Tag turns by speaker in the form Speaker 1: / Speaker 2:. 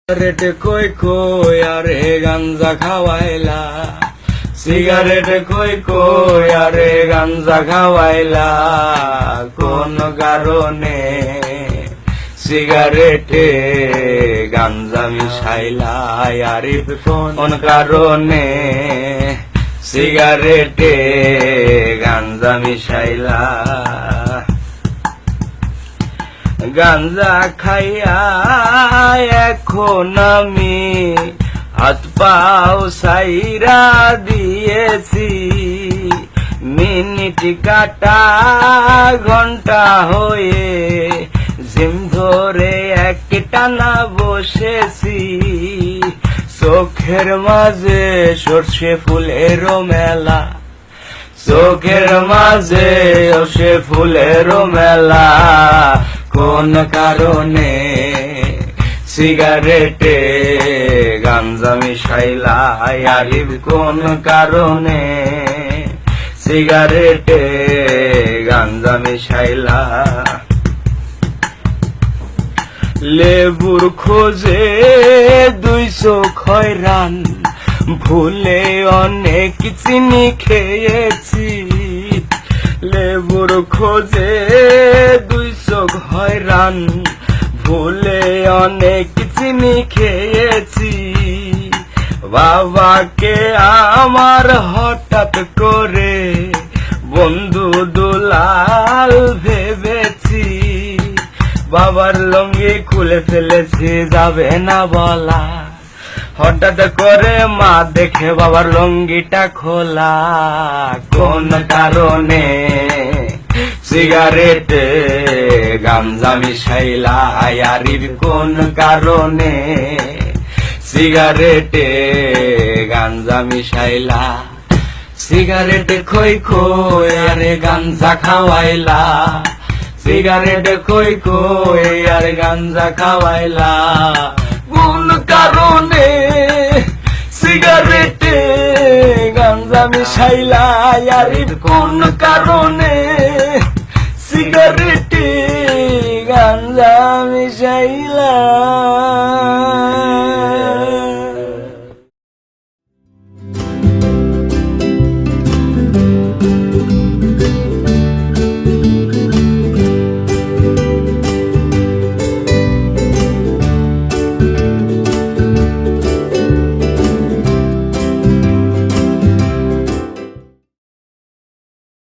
Speaker 1: Cigarette কই কই আরে গাঞ্জা খাওয়াইলা, সিগারেট কই কই আরে গাঞ্জা খাওয়াইলা, কোন কারণে সিগারেটে গাঞ্জা মিশাইলা, আরিফ কোন কারণে সিগারেটে গাঞ্জা মিশাইলা। গাঞ্জা খাইয়া এখন আমি হাত পাও সাইরা দিয়েছি, মিনিট কাটা ঘন্টা হয়ে জিম ধরে একটানা বসেছি, চোখের মাঝে সর্ষে ফুলেরও মেলা, চোখের মাঝে সর্ষে ফুলেরও মেলা, কোন কারণে সিগারেটে গাঞ্জা মিশাইলা, আরিফ কোন কারণে সিগারেটে গাঞ্জা মিশাইলা। লেবুর খোঁজে 200 খয়রান, ভুলে অনেক চিনি খেয়েছি, লেবুর খোঁজে 200 খয়রান, ভুলে অনেক চিনি খেয়েছি, বাবাকে আমার হঠাৎ করে বন্ধু দুলাল ভেবেছি, বাবার লুঙ্গি খুলে ফেলেছি যাবে না বলা, হঠাৎ করে মা দেখে বাবার লুঙ্গিটা খোলা, কোন কারণে সিগারেটে গাঞ্জা মিশাইলা, আরিফ কোন কারণে সিগারেটে গাঞ্জা মিশাইলা। সিগারেট খই খই আরে গাঞ্জা খাওয়াইলা, সিগারেট খই খই আরে গাঞ্জা খাওয়াইলা, কোন কারণে সিগারেটে গাঞ্জা মিশাইলা, আরিফ কোন কারণে সিগারেটে গাঞ্জা মিশাইলা।